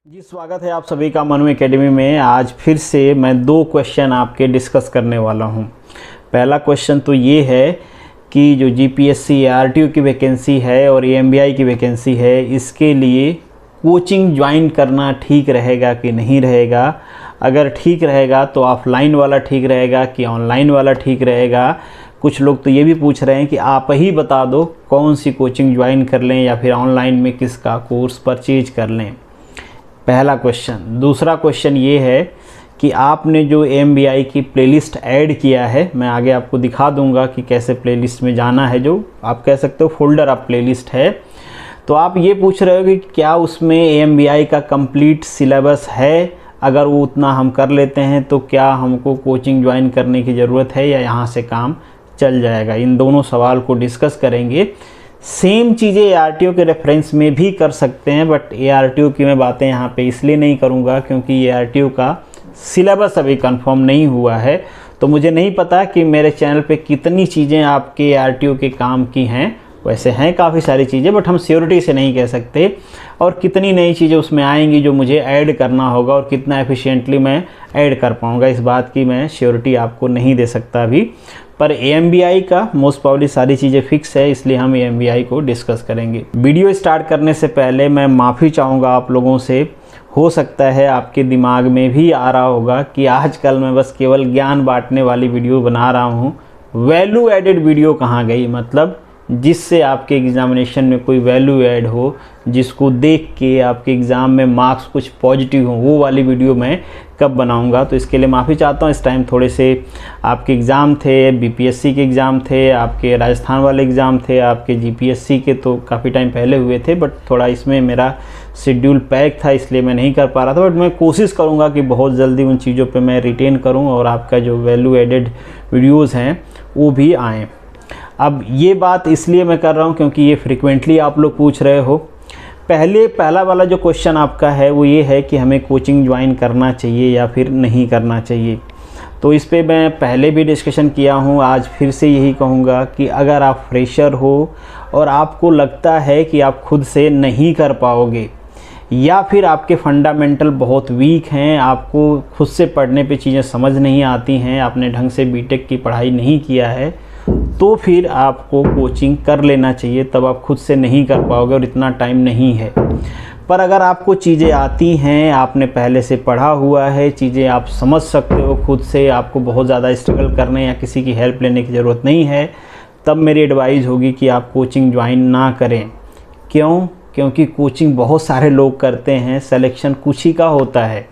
जी स्वागत है आप सभी का मनु एकेडमी में। आज फिर से मैं दो क्वेश्चन आपके डिस्कस करने वाला हूं। पहला क्वेश्चन तो ये है कि जो जीपीएससी आरटीओ की वैकेंसी है और एएमबीआई की वैकेंसी है, इसके लिए कोचिंग ज्वाइन करना ठीक रहेगा कि नहीं रहेगा। अगर ठीक रहेगा तो ऑफलाइन वाला ठीक रहेगा कि ऑनलाइन वाला ठीक रहेगा। कुछ लोग तो ये भी पूछ रहे हैं कि आप ही बता दो कौन सी कोचिंग ज्वाइन कर लें या फिर ऑनलाइन में किसका कोर्स परचेज कर लें। पहला क्वेश्चन। दूसरा क्वेश्चन ये है कि आपने जो एएमबीआई की प्लेलिस्ट ऐड किया है, मैं आगे आपको दिखा दूंगा कि कैसे प्लेलिस्ट में जाना है। जो आप कह सकते हो फोल्डर ऑफ प्लेलिस्ट है। तो आप ये पूछ रहे हो कि क्या उसमें एएमबीआई का कंप्लीट सिलेबस है। अगर वो उतना हम कर लेते हैं तो क्या हमको कोचिंग ज्वाइन करने की ज़रूरत है या यहाँ से काम चल जाएगा। इन दोनों सवाल को डिस्कस करेंगे। सेम चीज़ें एआरटीओ के रेफरेंस में भी कर सकते हैं, बट एआरटीओ की मैं बातें यहाँ पे इसलिए नहीं करूँगा क्योंकि एआरटीओ का सिलेबस अभी कंफर्म नहीं हुआ है। तो मुझे नहीं पता कि मेरे चैनल पे कितनी चीज़ें आपके एआरटीओ के काम की हैं। वैसे हैं काफ़ी सारी चीज़ें, बट हम श्योरिटी से नहीं कह सकते। और कितनी नई चीज़ें उसमें आएंगी जो मुझे ऐड करना होगा और कितना एफिशिएंटली मैं ऐड कर पाऊँगा, इस बात की मैं श्योरिटी आपको नहीं दे सकता अभी। पर एएमबीआई का मोस्ट प्रॉब्ली सारी चीज़ें फिक्स है, इसलिए हम एएमबीआई को डिस्कस करेंगे। वीडियो स्टार्ट करने से पहले मैं माफ़ी चाहूँगा आप लोगों से। हो सकता है आपके दिमाग में भी आ रहा होगा कि आजकल मैं बस केवल ज्ञान बांटने वाली वीडियो बना रहा हूँ, वैल्यू एडेड वीडियो कहाँ गई। मतलब जिससे आपके एग्ज़ामिनेशन में कोई वैल्यू ऐड हो, जिसको देख के आपके एग्ज़ाम में मार्क्स कुछ पॉजिटिव हो, वो वाली वीडियो मैं कब बनाऊंगा। तो इसके लिए माफ़ी चाहता हूँ। इस टाइम थोड़े से आपके एग्ज़ाम थे, बीपीएससी के एग्ज़ाम थे, आपके राजस्थान वाले एग्ज़ाम थे, आपके जीपीएससी के तो काफ़ी टाइम पहले हुए थे, बट थोड़ा इसमें मेरा शेड्यूल पैक था इसलिए मैं नहीं कर पा रहा था। बट मैं कोशिश करूँगा कि बहुत जल्दी उन चीज़ों पर मैं रिटेन करूँ और आपका जो वैल्यू एडेड वीडियोज़ हैं वो भी आएँ। अब ये बात इसलिए मैं कर रहा हूँ क्योंकि ये फ्रिक्वेंटली आप लोग पूछ रहे हो। पहला वाला जो क्वेश्चन आपका है वो ये है कि हमें कोचिंग ज्वाइन करना चाहिए या फिर नहीं करना चाहिए। तो इस पे मैं पहले भी डिस्कशन किया हूँ, आज फिर से यही कहूँगा कि अगर आप फ्रेशर हो और आपको लगता है कि आप खुद से नहीं कर पाओगे या फिर आपके फंडामेंटल बहुत वीक हैं, आपको खुद से पढ़ने पे चीज़ें समझ नहीं आती हैं, आपने ढंग से बीटेक की पढ़ाई नहीं किया है, तो फिर आपको कोचिंग कर लेना चाहिए। तब आप खुद से नहीं कर पाओगे और इतना टाइम नहीं है। पर अगर आपको चीज़ें आती हैं, आपने पहले से पढ़ा हुआ है, चीज़ें आप समझ सकते हो खुद से, आपको बहुत ज़्यादा स्ट्रगल करने या किसी की हेल्प लेने की ज़रूरत नहीं है, तब मेरी एडवाइस होगी कि आप कोचिंग ज्वाइन ना करें। क्यों? क्योंकि कोचिंग बहुत सारे लोग करते हैं, सिलेक्शन कुछ ही का होता है।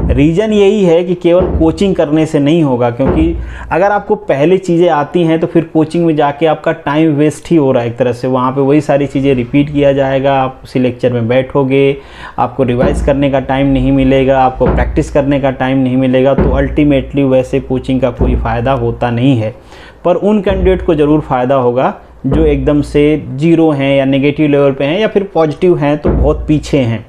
रीज़न यही है कि केवल कोचिंग करने से नहीं होगा, क्योंकि अगर आपको पहले चीज़ें आती हैं तो फिर कोचिंग में जाके आपका टाइम वेस्ट ही हो रहा है एक तरह से। वहाँ पे वही सारी चीज़ें रिपीट किया जाएगा, आप उसी लेक्चर में बैठोगे, आपको रिवाइज़ करने का टाइम नहीं मिलेगा, आपको प्रैक्टिस करने का टाइम नहीं मिलेगा। तो अल्टीमेटली वैसे कोचिंग का कोई फ़ायदा होता नहीं है। पर उन कैंडिडेट को ज़रूर फ़ायदा होगा जो एकदम से जीरो हैं या नेगेटिव लेवल पे हैं या फिर पॉजिटिव हैं तो बहुत पीछे हैं,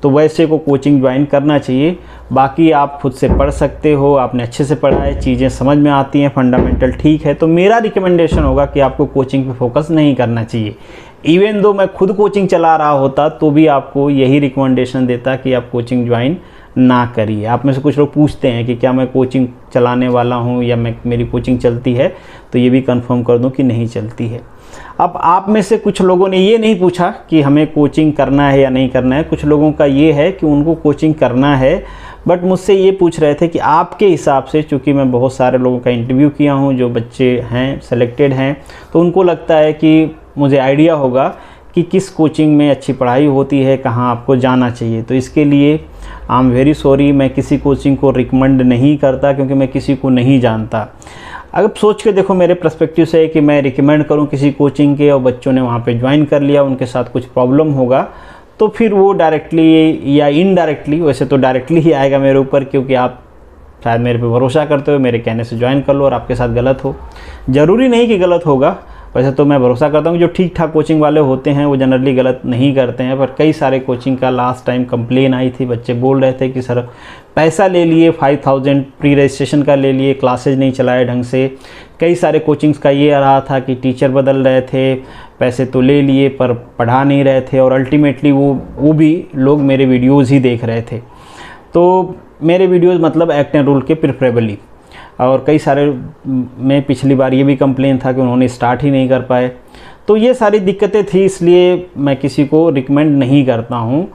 तो वैसे को कोचिंग ज्वाइन करना चाहिए। बाकी आप खुद से पढ़ सकते हो, आपने अच्छे से पढ़ा है, चीज़ें समझ में आती हैं, फंडामेंटल ठीक है, तो मेरा रिकमेंडेशन होगा कि आपको कोचिंग पे फोकस नहीं करना चाहिए। इवन दो मैं खुद कोचिंग चला रहा होता तो भी आपको यही रिकमेंडेशन देता कि आप कोचिंग ज्वाइन ना करिए। आप में से कुछ लोग पूछते हैं कि क्या मैं कोचिंग चलाने वाला हूँ या मेरी कोचिंग चलती है, तो ये भी कंफर्म कर दूँ कि नहीं चलती है। अब आप में से कुछ लोगों ने ये नहीं पूछा कि हमें कोचिंग करना है या नहीं करना है। कुछ लोगों का ये है कि उनको कोचिंग करना है, बट मुझसे ये पूछ रहे थे कि आपके हिसाब से, चूँकि मैं बहुत सारे लोगों का इंटरव्यू किया हूँ जो बच्चे हैं सेलेक्टेड हैं, तो उनको लगता है कि मुझे आइडिया होगा कि किस कोचिंग में अच्छी पढ़ाई होती है, कहाँ आपको जाना चाहिए। तो इसके लिए आई एम वेरी सॉरी, मैं किसी कोचिंग को रिकमेंड नहीं करता क्योंकि मैं किसी को नहीं जानता। अगर सोच के देखो मेरे पर्सपेक्टिव से कि मैं रिकमेंड करूं किसी कोचिंग के और बच्चों ने वहां पे ज्वाइन कर लिया, उनके साथ कुछ प्रॉब्लम होगा, तो फिर वो डायरेक्टली या इनडायरेक्टली, वैसे तो डायरेक्टली ही आएगा मेरे ऊपर, क्योंकि आप शायद मेरे पे भरोसा करते हो, मेरे कहने से ज्वाइन कर लो और आपके साथ गलत हो। ज़रूरी नहीं कि गलत होगा, वैसे तो मैं भरोसा करता हूँ जो ठीक ठाक कोचिंग वाले होते हैं वो जनरली गलत नहीं करते हैं, पर कई सारे कोचिंग का लास्ट टाइम कंप्लेन आई थी, बच्चे बोल रहे थे कि सर पैसा ले लिए 5000 प्री रजिस्ट्रेशन का ले लिए, क्लासेज नहीं चलाए ढंग से। कई सारे कोचिंग्स का ये रहा था कि टीचर बदल रहे थे, पैसे तो ले लिए पर पढ़ा नहीं रहे थे, और अल्टीमेटली वो भी लोग मेरे वीडियोज़ ही देख रहे थे। तो मेरे वीडियोज़ मतलब एक्ट एंड रूल के प्रेफरेबली, और कई सारे में पिछली बार ये भी कंप्लेन था कि उन्होंने स्टार्ट ही नहीं कर पाए। तो ये सारी दिक्कतें थी, इसलिए मैं किसी को रिकमेंड नहीं करता हूँ।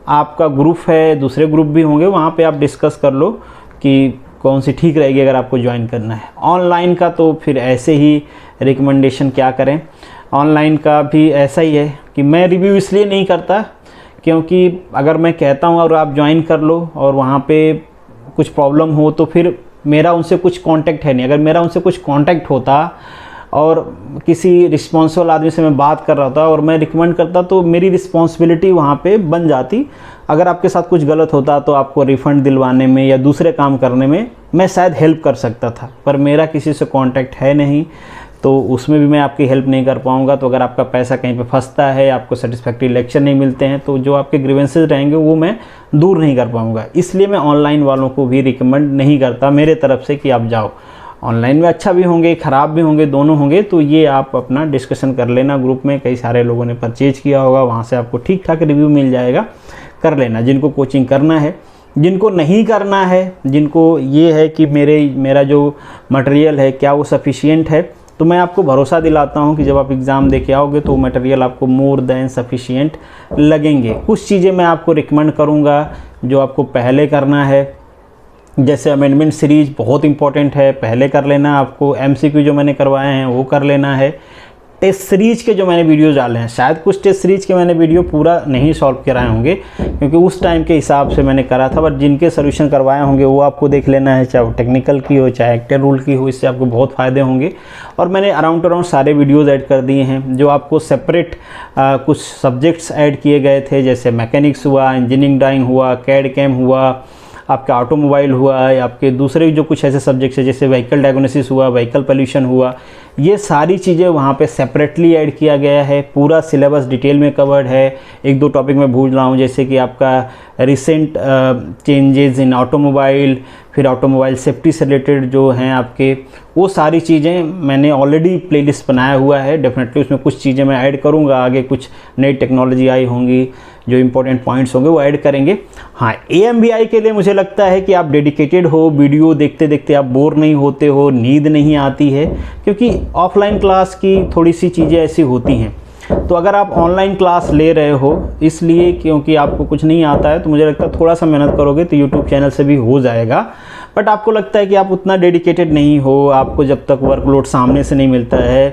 आपका ग्रुप है, दूसरे ग्रुप भी होंगे, वहाँ पे आप डिस्कस कर लो कि कौन सी ठीक रहेगी अगर आपको ज्वाइन करना है। ऑनलाइन का तो फिर ऐसे ही रिकमेंडेशन क्या करें, ऑनलाइन का भी ऐसा ही है कि मैं रिव्यू इसलिए नहीं करता क्योंकि अगर मैं कहता हूँ और आप ज्वाइन कर लो और वहाँ पे कुछ प्रॉब्लम हो तो फिर मेरा उनसे कुछ कांटेक्ट है नहीं। अगर मेरा उनसे कुछ कांटेक्ट होता और किसी रिस्पॉन्सिबल आदमी से मैं बात कर रहा था और मैं रिकमेंड करता तो मेरी रिस्पॉन्सिबिलिटी वहाँ पे बन जाती। अगर आपके साथ कुछ गलत होता तो आपको रिफ़ंड दिलवाने में या दूसरे काम करने में मैं शायद हेल्प कर सकता था, पर मेरा किसी से कांटेक्ट है नहीं, तो उसमें भी मैं आपकी हेल्प नहीं कर पाऊँगा। तो अगर आपका पैसा कहीं पे फंसता है, आपको सेटिस्फैक्ट्री लेक्चर नहीं मिलते हैं, तो जो आपके ग्रीवेंसेस रहेंगे वो मैं दूर नहीं कर पाऊँगा। इसलिए मैं ऑनलाइन वालों को भी रिकमेंड नहीं करता मेरे तरफ से कि आप जाओ। ऑनलाइन में अच्छा भी होंगे, ख़राब भी होंगे, दोनों होंगे, तो ये आप अपना डिस्कशन कर लेना ग्रुप में। कई सारे लोगों ने परचेज किया होगा, वहाँ से आपको ठीक ठाक रिव्यू मिल जाएगा, कर लेना। जिनको कोचिंग करना है, जिनको नहीं करना है, जिनको ये है कि मेरा जो मटेरियल है क्या वो सफिशिएंट है, तो मैं आपको भरोसा दिलाता हूँ कि जब आप एग्ज़ाम दे के आओगे तो मटेरियल आपको मोर देन सफिशिएंट लगेंगे। कुछ चीज़ें मैं आपको रिकमेंड करूँगा जो आपको पहले करना है, जैसे अमेंडमेंट सीरीज बहुत इंपॉर्टेंट है, पहले कर लेना। आपको एमसीक्यू जो मैंने करवाए हैं वो कर लेना है। टेस्ट सीरीज के जो मैंने वीडियोज़ डाले हैं, शायद कुछ टेस्ट सीरीज के मैंने वीडियो पूरा नहीं सॉल्व कराए होंगे क्योंकि उस टाइम के हिसाब से मैंने करा था, बट जिनके सोल्यूशन करवाए होंगे वो आपको देख लेना है, चाहे वो टेक्निकल की हो चाहे एक्ट एंड रूल की हो, इससे आपको बहुत फ़ायदे होंगे। और मैंने अराउंड सारे वीडियोज़ ऐड कर दिए हैं जो आपको सेपरेट कुछ सब्जेक्ट्स ऐड किए गए थे, जैसे मैकेनिक्स हुआ, इंजीनियरिंग ड्राइंग हुआ, कैड कैम हुआ, आपका ऑटोमोबाइल हुआ, आपके दूसरे जो कुछ ऐसे सब्जेक्ट्स हैं जैसे व्हीकल डायग्नोसिस हुआ, व्हीकल पोल्यूशन हुआ, ये सारी चीज़ें वहाँ पे सेपरेटली ऐड किया गया है। पूरा सिलेबस डिटेल में कवर्ड है। एक दो टॉपिक मैं भूल रहा हूँ, जैसे कि आपका रिसेंट चेंजेस इन ऑटोमोबाइल, फिर ऑटोमोबाइल सेफ्टी से रिलेटेड जो हैं आपके, वो सारी चीज़ें मैंने ऑलरेडी प्लेलिस्ट बनाया हुआ है। डेफिनेटली उसमें कुछ चीज़ें मैं ऐड करूँगा, आगे कुछ नई टेक्नोलॉजी आई होंगी, जो इंपॉर्टेंट पॉइंट्स होंगे वो ऐड करेंगे। हाँ, AMBI के लिए मुझे लगता है कि आप डेडिकेटेड हो, वीडियो देखते देखते आप बोर नहीं होते हो, नींद नहीं आती है, क्योंकि ऑफलाइन क्लास की थोड़ी सी चीज़ें ऐसी होती हैं। तो अगर आप ऑनलाइन क्लास ले रहे हो इसलिए क्योंकि आपको कुछ नहीं आता है, तो मुझे लगता है थोड़ा सा मेहनत करोगे तो यूट्यूब चैनल से भी हो जाएगा। बट आपको लगता है कि आप उतना डेडिकेटेड नहीं हो, आपको जब तक वर्कलोड सामने से नहीं मिलता है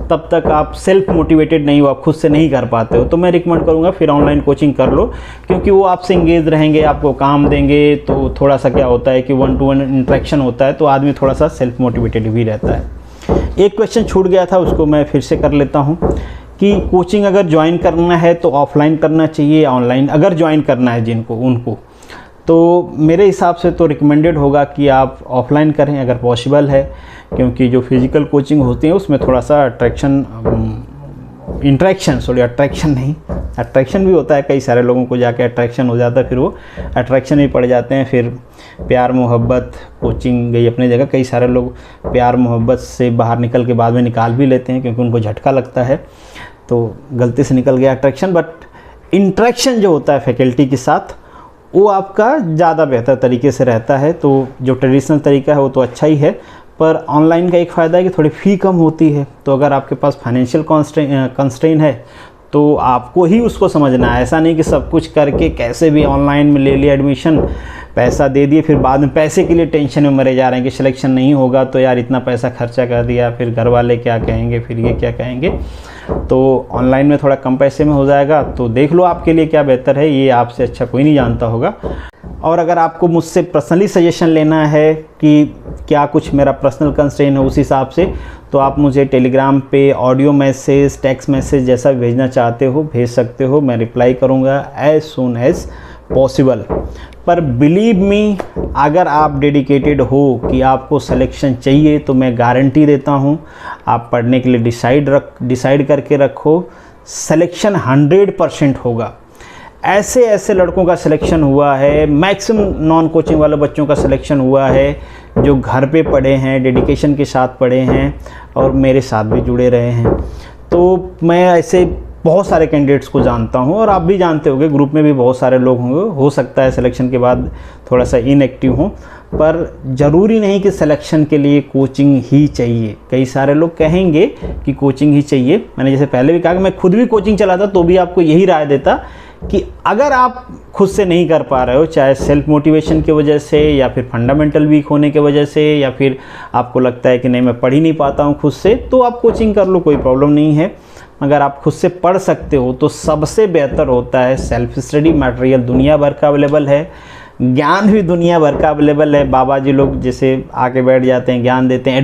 तब तक आप सेल्फ मोटिवेटेड नहीं हो, आप खुद से नहीं कर पाते हो, तो मैं रिकमेंड करूँगा फिर ऑनलाइन कोचिंग कर लो, क्योंकि वो आपसे इंगेज रहेंगे, आपको काम देंगे। तो थोड़ा सा क्या होता है कि 1-to-1 इंटरेक्शन होता है, तो आदमी थोड़ा सा सेल्फ मोटिवेटेड भी रहता है। एक क्वेश्चन छूट गया था, उसको मैं फिर से कर लेता हूँ कि कोचिंग अगर ज्वाइन करना है तो ऑफलाइन करना चाहिए या ऑनलाइन। अगर ज्वाइन करना है जिनको, उनको तो मेरे हिसाब से तो रिकमेंडेड होगा कि आप ऑफलाइन करें अगर पॉसिबल है, क्योंकि जो फिज़िकल कोचिंग होती है उसमें थोड़ा सा अट्रैक्शन भी होता है। कई सारे लोगों को जाके अट्रैक्शन हो जाता है, फिर वो अट्रैक्शन ही पड़ जाते हैं, फिर प्यार मोहब्बत, कोचिंग गई अपनी जगह, कई सारे लोग प्यार मोहब्बत से बाहर निकल के बाद में निकाल भी लेते हैं क्योंकि उनको झटका लगता है, तो गलती से निकल गया अट्रैक्शन। बट इंट्रैक्शन जो होता है फैकल्टी के साथ वो आपका ज़्यादा बेहतर तरीके से रहता है। तो जो ट्रेडिशनल तरीका है वो तो अच्छा ही है, पर ऑनलाइन का एक फ़ायदा है कि थोड़ी फ़ी कम होती है। तो अगर आपके पास फाइनेंशियल कंस्ट्रेन है तो आपको ही उसको समझना है। ऐसा नहीं कि सब कुछ करके कैसे भी ऑनलाइन में ले लिया एडमिशन, पैसा दे दिए, फिर बाद में पैसे के लिए टेंशन में मरे जा रहे हैं कि सिलेक्शन नहीं होगा तो यार इतना पैसा खर्चा कर दिया, फिर घर वाले क्या कहेंगे, फिर ये क्या कहेंगे। तो ऑनलाइन में थोड़ा कम पैसे में हो जाएगा, तो देख लो आपके लिए क्या बेहतर है, ये आपसे अच्छा कोई नहीं जानता होगा। और अगर आपको मुझसे पर्सनली सजेशन लेना है कि क्या कुछ मेरा पर्सनल कंस्ट्रेन है उस हिसाब से, तो आप मुझे टेलीग्राम पे ऑडियो मैसेज, टेक्स्ट मैसेज जैसा भेजना चाहते हो भेज सकते हो। मैं रिप्लाई करूँगा एज सून एज पॉसिबल। पर बिलीव मी, अगर आप डेडिकेटेड हो कि आपको सिलेक्शन चाहिए तो मैं गारंटी देता हूँ, आप पढ़ने के लिए डिसाइड करके रखो, सिलेक्शन 100% होगा। ऐसे ऐसे लड़कों का सिलेक्शन हुआ है, मैक्सिमम नॉन कोचिंग वाले बच्चों का सिलेक्शन हुआ है जो घर पे पढ़े हैं, डेडिकेशन के साथ पढ़े हैं और मेरे साथ भी जुड़े रहे हैं। तो मैं ऐसे बहुत सारे कैंडिडेट्स को जानता हूं और आप भी जानते होंगे, ग्रुप में भी बहुत सारे लोग होंगे, हो सकता है सिलेक्शन के बाद थोड़ा सा इनएक्टिव हों, पर ज़रूरी नहीं कि सिलेक्शन के लिए कोचिंग ही चाहिए। कई सारे लोग कहेंगे कि कोचिंग ही चाहिए। मैंने जैसे पहले भी कहा कि मैं खुद भी कोचिंग चलाता तो भी आपको यही राय देता कि अगर आप खुद से नहीं कर पा रहे हो, चाहे सेल्फ मोटिवेशन की वजह से या फिर फंडामेंटल वीक होने की वजह से या फिर आपको लगता है कि नहीं मैं पढ़ ही नहीं पाता हूँ खुद से, तो आप कोचिंग कर लो, कोई प्रॉब्लम नहीं है। अगर आप खुद से पढ़ सकते हो तो सबसे बेहतर होता है सेल्फ स्टडी। मटेरियल दुनिया भर का अवेलेबल है, ज्ञान भी दुनिया भर का अवेलेबल है। बाबा जी लोग जैसे आके बैठ जाते हैं, ज्ञान देते हैं,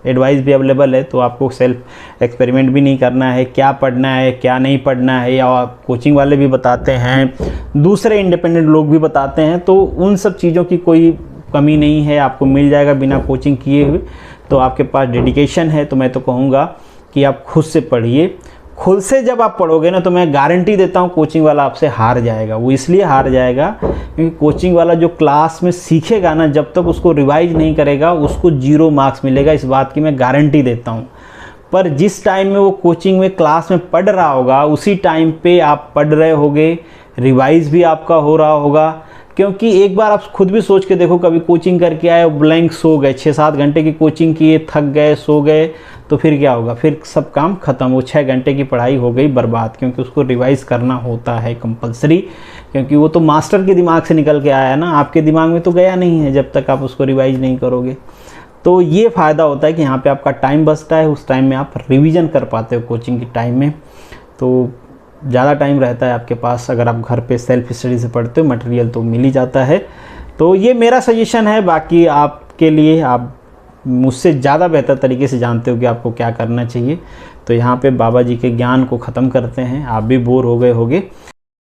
एडवाइस भी अवेलेबल है। तो आपको सेल्फ एक्सपेरिमेंट भी नहीं करना है, क्या पढ़ना है क्या नहीं पढ़ना है, या कोचिंग वाले भी बताते हैं, दूसरे इंडिपेंडेंट लोग भी बताते हैं। तो उन सब चीज़ों की कोई कमी नहीं है, आपको मिल जाएगा बिना कोचिंग किए हुए। तो आपके पास डेडिकेशन है तो मैं तो कहूँगा कि आप खुद से पढ़िए। खुद से जब आप पढ़ोगे ना तो मैं गारंटी देता हूँ कोचिंग वाला आपसे हार जाएगा। वो इसलिए हार जाएगा क्योंकि कोचिंग वाला जो क्लास में सीखेगा ना, जब तक उसको रिवाइज नहीं करेगा उसको 0 मार्क्स मिलेगा, इस बात की मैं गारंटी देता हूँ। पर जिस टाइम में वो कोचिंग में क्लास में पढ़ रहा होगा उसी टाइम पे आप पढ़ रहे होगे, रिवाइज भी आपका हो रहा होगा। क्योंकि एक बार आप खुद भी सोच के देखो, कभी कोचिंग करके आए, ब्लैंक सो गए, 6-7 घंटे की कोचिंग किए, थक गए, सो गए, तो फिर क्या होगा? फिर सब काम ख़त्म, वो 6 घंटे की पढ़ाई हो गई बर्बाद। क्योंकि उसको रिवाइज करना होता है कंपलसरी, क्योंकि वो तो मास्टर के दिमाग से निकल के आया है ना, आपके दिमाग में तो गया नहीं है जब तक आप उसको रिवाइज नहीं करोगे। तो ये फ़ायदा होता है कि यहाँ पे आपका टाइम बचता है, उस टाइम में आप रिवीजन कर पाते हो कोचिंग के टाइम में। तो ज़्यादा टाइम रहता है आपके पास। अगर आप घर पे सेल्फ स्टडी से पढ़ते हो, मटेरियल तो मिल ही जाता है। तो ये मेरा सजेशन है, बाकी आपके लिए, आप मुझसे ज़्यादा बेहतर तरीके से जानते हो कि आपको क्या करना चाहिए। तो यहाँ पे बाबा जी के ज्ञान को ख़त्म करते हैं, आप भी बोर हो गए होगे।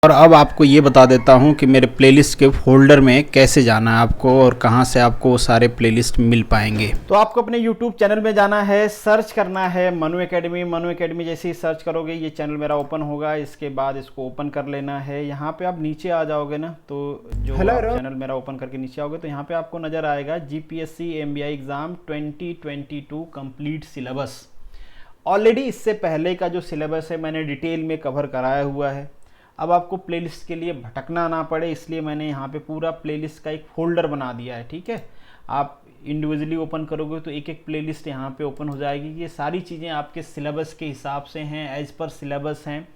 और अब आपको ये बता देता हूँ कि मेरे प्लेलिस्ट के फोल्डर में कैसे जाना है आपको और कहाँ से आपको वो सारे प्लेलिस्ट मिल पाएंगे। तो आपको अपने YouTube चैनल में जाना है, सर्च करना है मनु एकेडमी। मनु एकेडमी जैसे ही सर्च करोगे ये चैनल मेरा ओपन होगा। इसके बाद इसको ओपन कर लेना है। यहाँ पे आप नीचे आ जाओगे ना, तो जो चैनल मेरा ओपन करके नीचे आओगे तो यहाँ पे आपको नज़र आएगा GPSC MBI exam 2022 complete syllabus. Already इससे पहले का जो सिलेबस है मैंने डिटेल में कवर कराया हुआ है। अब आपको प्लेलिस्ट के लिए भटकना ना पड़े, इसलिए मैंने यहाँ पे पूरा प्लेलिस्ट का एक फ़ोल्डर बना दिया है। ठीक है, आप इंडिविजुअली ओपन करोगे तो एक एक प्लेलिस्ट यहाँ पे ओपन हो जाएगी। ये सारी चीज़ें आपके सिलेबस के हिसाब से हैं, एज पर सिलेबस हैं।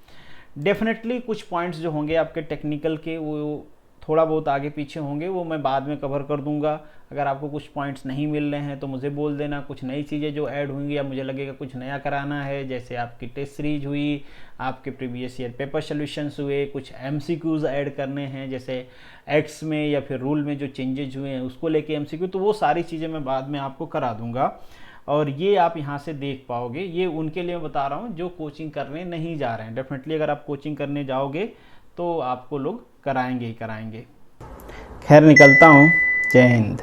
डेफिनेटली कुछ पॉइंट्स जो होंगे आपके टेक्निकल के वो थोड़ा बहुत आगे पीछे होंगे, वो मैं बाद में कवर कर दूंगा। अगर आपको कुछ पॉइंट्स नहीं मिल रहे हैं तो मुझे बोल देना। कुछ नई चीज़ें जो ऐड होंगी या मुझे लगेगा कुछ नया कराना है, जैसे आपकी टेस्ट सीरीज हुई, आपके प्रीवियस ईयर पेपर सोल्यूशंस हुए, कुछ MCQs ऐड करने हैं, जैसे एक्ट्स में या फिर रूल में जो चेंजेज हुए हैं उसको लेके MCQ, तो वो सारी चीज़ें मैं बाद में आपको करा दूंगा और ये आप यहाँ से देख पाओगे। ये उनके लिए बता रहा हूँ जो कोचिंग करने नहीं जा रहे हैं। डेफिनेटली अगर आप कोचिंग करने जाओगे तो आपको लोग कराएंगे ही कराएंगे। खैर निकलता हूँ, जय हिंद।